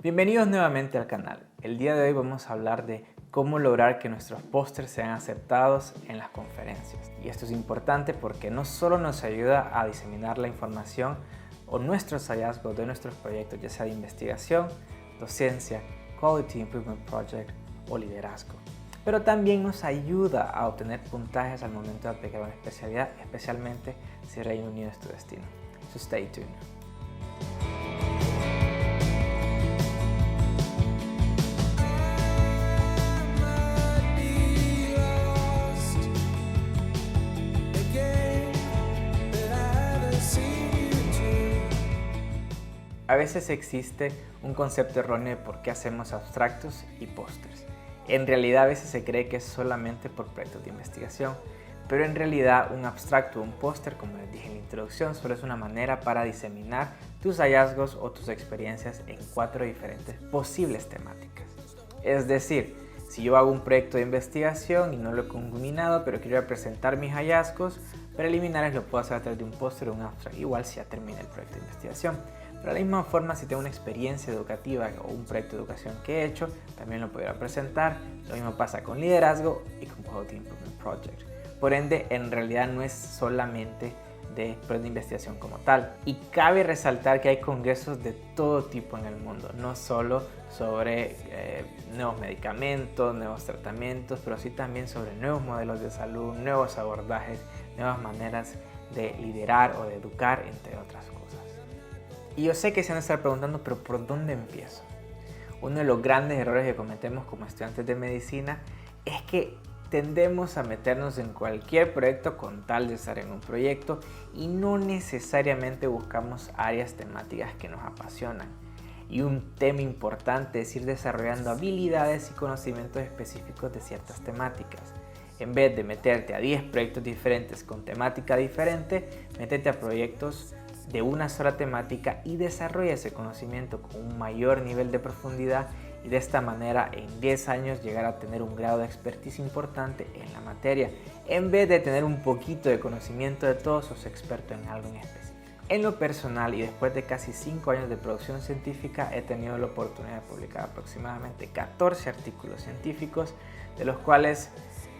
Bienvenidos nuevamente al canal. El día de hoy vamos a hablar de cómo lograr que nuestros pósters sean aceptados en las conferencias. Y esto es importante porque no solo nos ayuda a diseminar la información o nuestros hallazgos de nuestros proyectos, ya sea de investigación, docencia, Quality Improvement Project o liderazgo, pero también nos ayuda a obtener puntajes al momento de aplicar una especialidad, especialmente si Reino Unido es tu destino. So stay tuned. A veces existe un concepto erróneo de por qué hacemos abstractos y pósters. En realidad a veces se cree que es solamente por proyectos de investigación, pero en realidad un abstracto o un póster, como les dije en la introducción, solo es una manera para diseminar tus hallazgos o tus experiencias en 4 diferentes posibles temáticas. Es decir, si yo hago un proyecto de investigación y no lo he culminado, pero quiero presentar mis hallazgos preliminares, lo puedo hacer a través de un póster o un abstract, igual si ya terminé el proyecto de investigación. Pero de la misma forma, si tengo una experiencia educativa o un proyecto de educación que he hecho, también lo podría presentar. Lo mismo pasa con liderazgo y con Quality Improvement Project. Por ende, en realidad no es solamente de proyectos de investigación como tal. Y cabe resaltar que hay congresos de todo tipo en el mundo, no solo sobre nuevos medicamentos, nuevos tratamientos, pero sí también sobre nuevos modelos de salud, nuevos abordajes, nuevas maneras de liderar o de educar, entre otras cosas. Y yo sé que se van a estar preguntando, pero ¿por dónde empiezo? Uno de los grandes errores que cometemos como estudiantes de medicina es que tendemos a meternos en cualquier proyecto con tal de estar en un proyecto y no necesariamente buscamos áreas temáticas que nos apasionan. Y un tema importante es ir desarrollando habilidades y conocimientos específicos de ciertas temáticas. En vez de meterte a 10 proyectos diferentes con temática diferente, métete a proyectos de una sola temática y desarrolla ese conocimiento con un mayor nivel de profundidad y de esta manera en 10 años llegar a tener un grado de expertise importante en la materia. En vez de tener un poquito de conocimiento de todo, sos experto en algo en específico. En lo personal y después de casi 5 años de producción científica he tenido la oportunidad de publicar aproximadamente 14 artículos científicos, de los cuales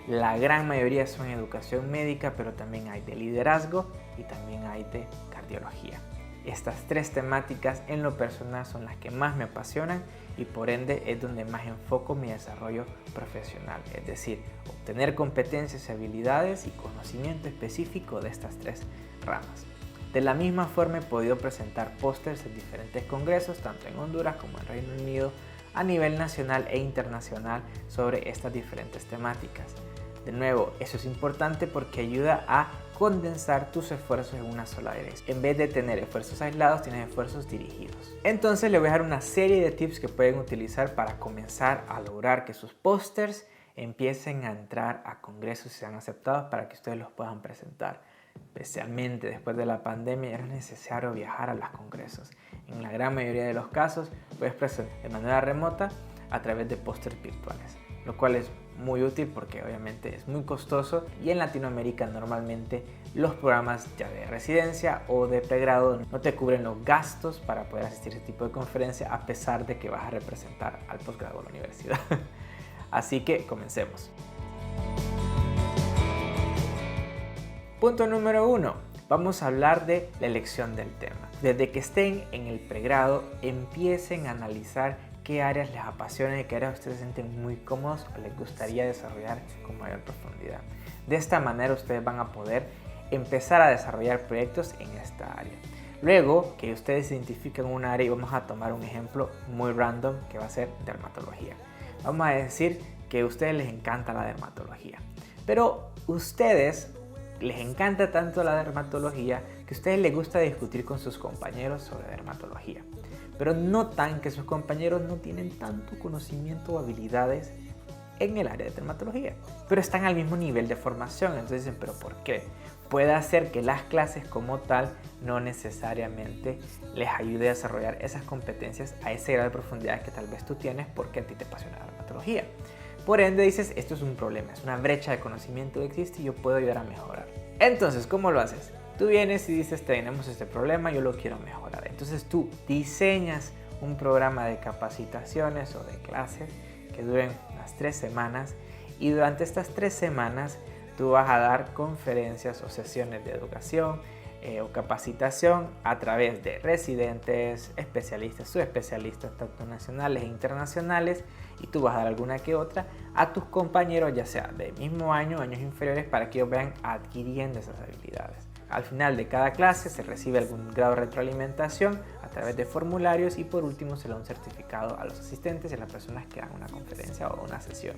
la gran mayoría son educación médica, pero también hay de liderazgo y también hay de cardiología. Estas 3 temáticas en lo personal son las que más me apasionan y por ende es donde más enfoco mi desarrollo profesional, es decir, obtener competencias y habilidades y conocimiento específico de estas 3 ramas. De la misma forma he podido presentar pósters en diferentes congresos, tanto en Honduras como en Reino Unido, a nivel nacional e internacional sobre estas diferentes temáticas. De nuevo, eso es importante porque ayuda a condensar tus esfuerzos en una sola dirección. En vez de tener esfuerzos aislados, tienes esfuerzos dirigidos. Entonces les voy a dar una serie de tips que pueden utilizar para comenzar a lograr que sus pósters empiecen a entrar a congresos y sean aceptados para que ustedes los puedan presentar. Especialmente después de la pandemia era necesario viajar a los congresos. En la gran mayoría de los casos puedes presentar de manera remota a través de pósters virtuales, lo cual es muy útil porque obviamente es muy costoso y en Latinoamérica normalmente los programas ya de residencia o de pregrado no te cubren los gastos para poder asistir a este tipo de conferencia a pesar de que vas a representar al posgrado de la universidad. Así que comencemos. Punto número 1. Vamos a hablar de la elección del tema. Desde que estén en el pregrado empiecen a analizar qué áreas les apasionan y qué áreas ustedes se sienten muy cómodos o les gustaría desarrollar con mayor profundidad. De esta manera ustedes van a poder empezar a desarrollar proyectos en esta área. Luego que ustedes identifiquen un área y vamos a tomar un ejemplo muy random que va a ser dermatología. Vamos a decir que a ustedes les encanta la dermatología, pero ustedes les encanta tanto la dermatología que a ustedes les gusta discutir con sus compañeros sobre dermatología. Pero notan que sus compañeros no tienen tanto conocimiento o habilidades en el área de dermatología, pero están al mismo nivel de formación. Entonces dicen, ¿pero por qué? Puede hacer que las clases como tal no necesariamente les ayude a desarrollar esas competencias a ese grado de profundidad que tal vez tú tienes porque a ti te apasiona la dermatología. Por ende dices, esto es un problema, es una brecha de conocimiento que existe y yo puedo ayudar a mejorar. Entonces, ¿cómo lo haces? Tú vienes y dices, tenemos este problema, yo lo quiero mejorar. Entonces tú diseñas un programa de capacitaciones o de clases que duren unas 3 semanas, y durante estas 3 semanas tú vas a dar conferencias o sesiones de educación o capacitación a través de residentes, especialistas, subespecialistas, tanto nacionales e internacionales, y tú vas a dar alguna que otra a tus compañeros, ya sea de mismo año, años inferiores, para que ellos vayan adquiriendo esas habilidades. Al final de cada clase se recibe algún grado de retroalimentación a través de formularios, y por último se le da un certificado a los asistentes y a las personas que dan una conferencia o una sesión.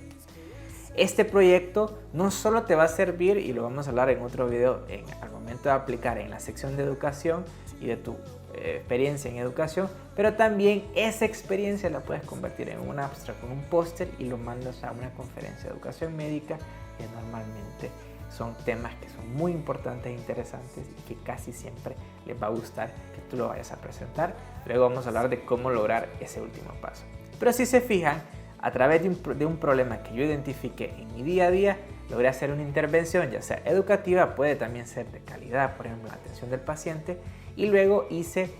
Este proyecto no solo te va a servir, y lo vamos a hablar en otro video al momento de aplicar en la sección de educación y de tu experiencia en educación, pero también esa experiencia la puedes convertir en un abstract, con un póster, y lo mandas a una conferencia de educación médica, que normalmente son temas que son muy importantes e interesantes y que casi siempre les va a gustar que tú lo vayas a presentar. Luego vamos a hablar de cómo lograr ese último paso. Pero si se fijan, a través de un problema que yo identifiqué en mi día a día, logré hacer una intervención, ya sea educativa, puede también ser de calidad, por ejemplo, la atención del paciente, y luego hice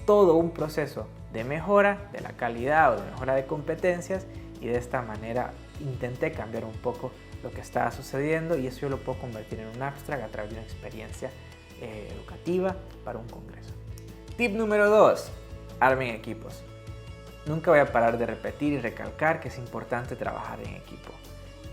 todo un proceso de mejora de la calidad o de mejora de competencias, y de esta manera intenté cambiar un poco lo que estaba sucediendo, y eso yo lo puedo convertir en un abstract a través de una experiencia educativa para un congreso. Tip número 2, armen equipos. Nunca voy a parar de repetir y recalcar que es importante trabajar en equipo.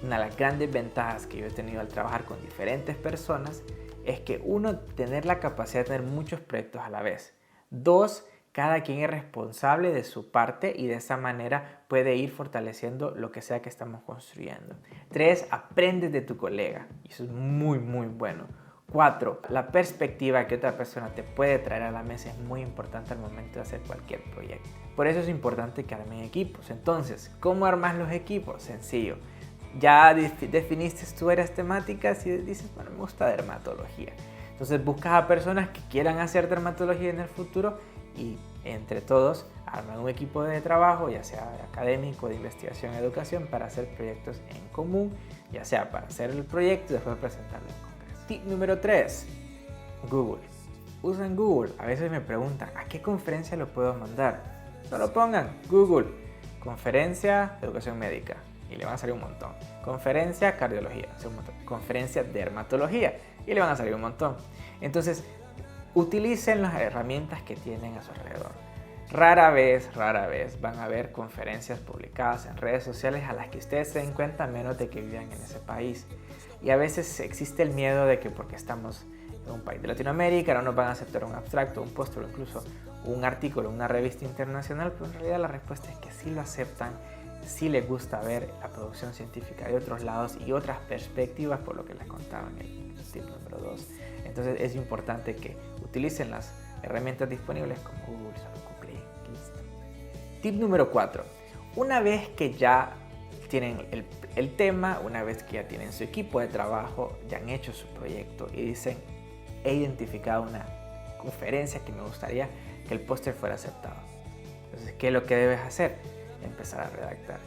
Una de las grandes ventajas que yo he tenido al trabajar con diferentes personas es que, uno, tener la capacidad de tener muchos proyectos a la vez. 2, cada quien es responsable de su parte, y de esa manera puede ir fortaleciendo lo que sea que estamos construyendo. 3, aprendes de tu colega, y eso es muy bueno. 4, la perspectiva que otra persona te puede traer a la mesa es muy importante al momento de hacer cualquier proyecto. Por eso es importante que armen equipos. Entonces, ¿cómo armas los equipos? Sencillo. Ya definiste tus áreas temáticas y dices, bueno, me gusta dermatología. Entonces buscas a personas que quieran hacer dermatología en el futuro, y entre todos arman un equipo de trabajo, ya sea académico, de investigación, educación, para hacer proyectos en común, ya sea para hacer el proyecto y después presentarlo en congreso. Tip número 3, Google. Usen Google. A veces me preguntan, ¿a qué conferencia lo puedo mandar? Solo pongan Google, conferencia de educación médica, y le van a salir un montón. Conferencia cardiología, un montón. Conferencia dermatología, y le van a salir un montón. Entonces, utilicen las herramientas que tienen a su alrededor. Rara vez van a ver conferencias publicadas en redes sociales a las que ustedes se den cuenta, a menos de que vivan en ese país. Y a veces existe el miedo de que porque estamos en un país de Latinoamérica no nos van a aceptar un abstracto, un póster o incluso un artículo en una revista internacional, pero en realidad la respuesta es que sí lo aceptan, sí les gusta ver la producción científica de otros lados y otras perspectivas, por lo que les contaba en el tip número 2. Entonces es importante que utilicen las herramientas disponibles como Google, solo cumplí, listo. Tip número 4. Una vez que ya tienen el tema, una vez que ya tienen su equipo de trabajo, ya han hecho su proyecto y dicen, he identificado una conferencia que me gustaría que el póster fuera aceptado. Entonces, ¿qué es lo que debes hacer? Empezar a redactar.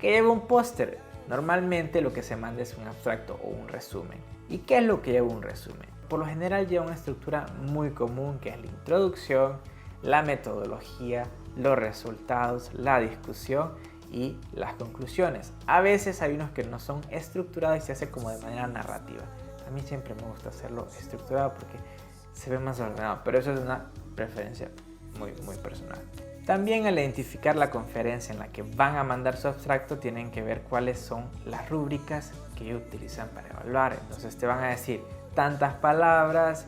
¿Qué lleva un póster? Normalmente lo que se manda es un abstracto o un resumen. ¿Y qué es lo que lleva un resumen? Por lo general lleva una estructura muy común, que es la introducción, la metodología, los resultados, la discusión y las conclusiones. A veces hay unos que no son estructurados y se hace como de manera narrativa. A mí siempre me gusta hacerlo estructurado porque se ve más ordenado, pero eso es una preferencia muy personal. También al identificar la conferencia en la que van a mandar su abstracto, tienen que ver cuáles son las rúbricas que ellos utilizan para evaluar. Entonces te van a decir tantas palabras,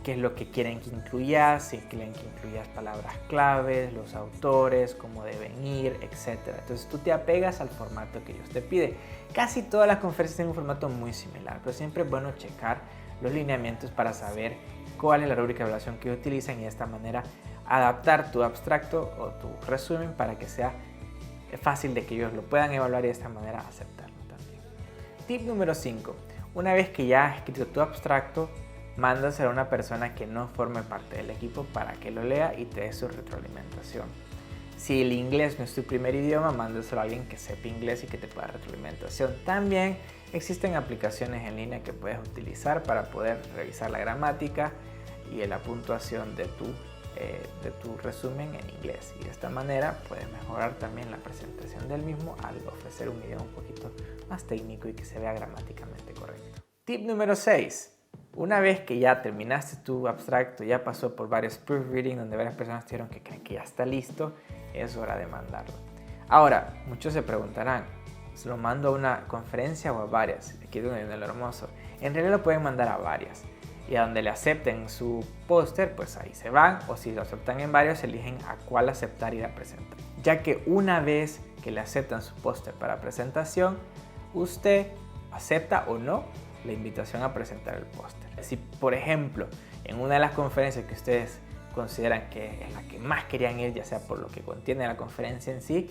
qué es lo que quieren que incluyas, si quieren que incluyas palabras claves, los autores, cómo deben ir, etc. Entonces tú te apegas al formato que ellos te piden. Casi todas las conferencias tienen un formato muy similar, pero siempre es bueno checar los lineamientos para saber cuál es la rúbrica de evaluación que utilizan, y de esta manera adaptar tu abstracto o tu resumen para que sea fácil de que ellos lo puedan evaluar y de esta manera aceptarlo también. Tip número 5. Una vez que ya has escrito tu abstracto, mándaselo a una persona que no forme parte del equipo para que lo lea y te dé su retroalimentación. Si el inglés no es tu primer idioma, mándaselo a alguien que sepa inglés y que te pueda dar retroalimentación. También existen aplicaciones en línea que puedes utilizar para poder revisar la gramática y la puntuación de tu de tu resumen en inglés, y de esta manera puedes mejorar también la presentación del mismo al ofrecer un video un poquito más técnico y que se vea gramáticamente correcto. Tip número 6. Una vez que ya terminaste tu abstracto, ya pasó por varios proofreading donde varias personas dijeron que creen que ya está listo, es hora de mandarlo. Ahora, muchos se preguntarán, ¿se lo mando a una conferencia o a varias? Aquí es donde viene lo hermoso. En realidad lo pueden mandar a varias. Y a donde le acepten su póster, pues ahí se van, o si lo aceptan en varios, eligen a cuál aceptar y la presentan. Ya que una vez que le aceptan su póster para presentación, usted acepta o no la invitación a presentar el póster. Si, por ejemplo, en una de las conferencias que ustedes consideran que es la que más querían ir, ya sea por lo que contiene la conferencia en sí,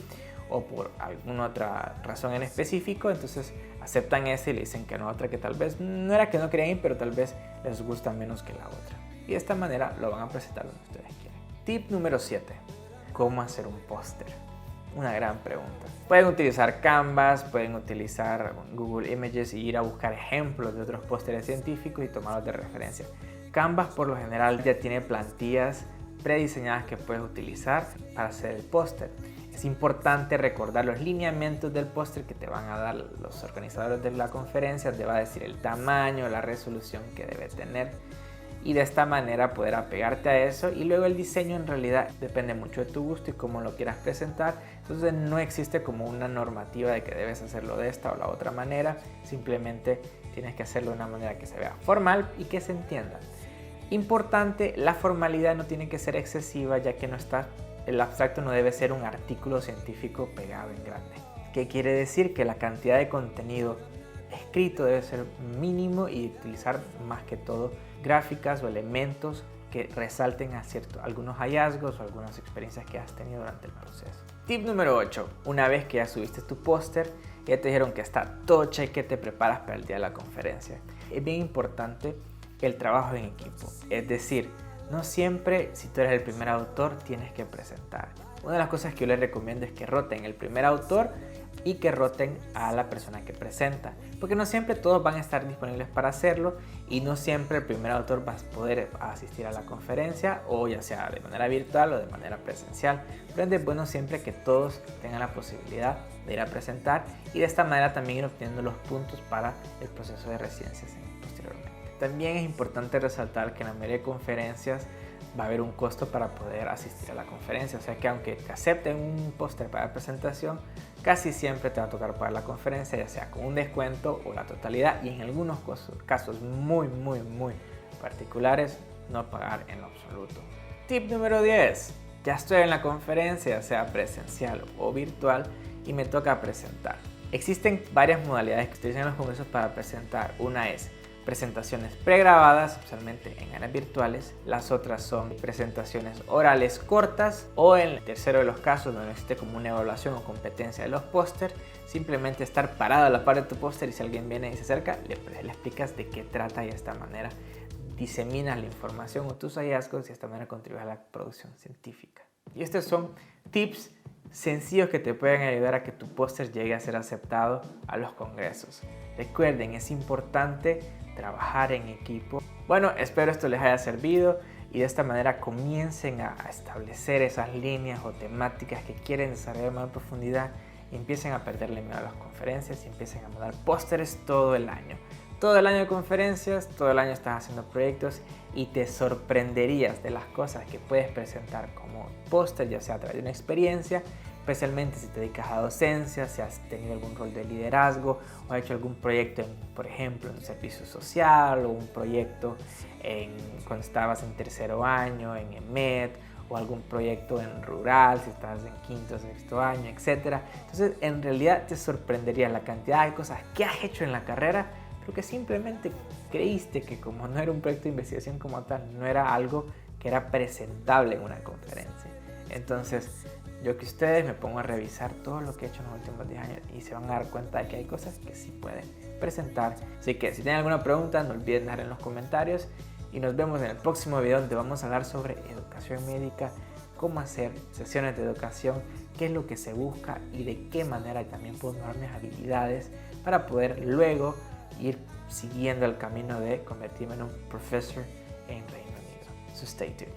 o por alguna otra razón en específico, entonces aceptan ese y le dicen que no a otra que tal vez no era que no querían ir, pero tal vez les gusta menos que la otra. Y de esta manera lo van a presentar donde ustedes quieren. Tip número 7. ¿Cómo hacer un póster? Una gran pregunta. Pueden utilizar Canvas, pueden utilizar Google Images y ir a buscar ejemplos de otros pósteres científicos y tomarlos de referencia. Canvas por lo general ya tiene plantillas prediseñadas que puedes utilizar para hacer el póster. Es importante recordar los lineamientos del póster que te van a dar los organizadores de la conferencia. Te va a decir el tamaño, la resolución que debe tener, y de esta manera poder apegarte a eso. Y luego el diseño en realidad depende mucho de tu gusto y cómo lo quieras presentar. Entonces no existe como una normativa de que debes hacerlo de esta o la otra manera. Simplemente tienes que hacerlo de una manera que se vea formal y que se entienda. Importante, la formalidad no tiene que ser excesiva, ya que el abstracto no debe ser un artículo científico pegado en grande. ¿Qué quiere decir? Que la cantidad de contenido escrito debe ser mínimo y utilizar más que todo gráficas o elementos que resalten algunos hallazgos o algunas experiencias que has tenido durante el proceso. Tip número 8. Una vez que ya subiste tu póster, ya te dijeron que está todo cheque, te preparas para el día de la conferencia. Es bien importante el trabajo en equipo, es decir, no siempre, si tú eres el primer autor, tienes que presentar. Una de las cosas que yo les recomiendo es que roten el primer autor y que roten a la persona que presenta, porque no siempre todos van a estar disponibles para hacerlo y no siempre el primer autor va a poder asistir a la conferencia, o ya sea de manera virtual o de manera presencial. Pero es bueno siempre que todos tengan la posibilidad de ir a presentar y de esta manera también ir obteniendo los puntos para el proceso de residencias posteriormente. También es importante resaltar que en la mayoría de conferencias va a haber un costo para poder asistir a la conferencia, o sea que aunque te acepten un póster para presentación, casi siempre te va a tocar pagar la conferencia, ya sea con un descuento o la totalidad, y en algunos casos muy particulares, no pagar en lo absoluto. Tip número 10. Ya estoy en la conferencia, sea presencial o virtual, y me toca presentar. Existen varias modalidades que utilizan los congresos para presentar. Una es presentaciones pregrabadas, especialmente en áreas virtuales. Las otras son presentaciones orales cortas, o en el tercero de los casos, donde existe como una evaluación o competencia de los pósters, simplemente estar parado a la par de tu póster y si alguien viene y se acerca, le explicas de qué trata y de esta manera diseminas la información o tus hallazgos y de esta manera contribuyes a la producción científica. Y estos son tips sencillos que te pueden ayudar a que tu póster llegue a ser aceptado a los congresos. Recuerden, es importante trabajar en equipo. Bueno, espero esto les haya servido y de esta manera comiencen a establecer esas líneas o temáticas que quieren desarrollar en mayor profundidad y empiecen a perderle miedo a las conferencias y empiecen a mandar pósteres todo el año. Todo el año de conferencias, todo el año estás haciendo proyectos y te sorprenderías de las cosas que puedes presentar como póster, ya sea a través de una experiencia, especialmente si te dedicas a docencia, si has tenido algún rol de liderazgo o has hecho algún proyecto, por ejemplo, en servicio social, o un proyecto cuando estabas en tercero año, en EMED, o algún proyecto en rural, si estás en quinto o sexto año, etc. Entonces, en realidad te sorprendería la cantidad de cosas que has hecho en la carrera, pero que simplemente creíste que como no era un proyecto de investigación como tal, no era algo que era presentable en una conferencia. Entonces, yo que ustedes me pongo a revisar todo lo que he hecho en los últimos 10 años y se van a dar cuenta de que hay cosas que sí pueden presentar. Así que si tienen alguna pregunta, no olviden dejar en los comentarios y nos vemos en el próximo video donde vamos a hablar sobre educación médica, cómo hacer sesiones de educación, qué es lo que se busca y de qué manera también puedo mejorar mis habilidades para poder luego ir siguiendo el camino de convertirme en un profesor en Reino Unido. So stay tuned.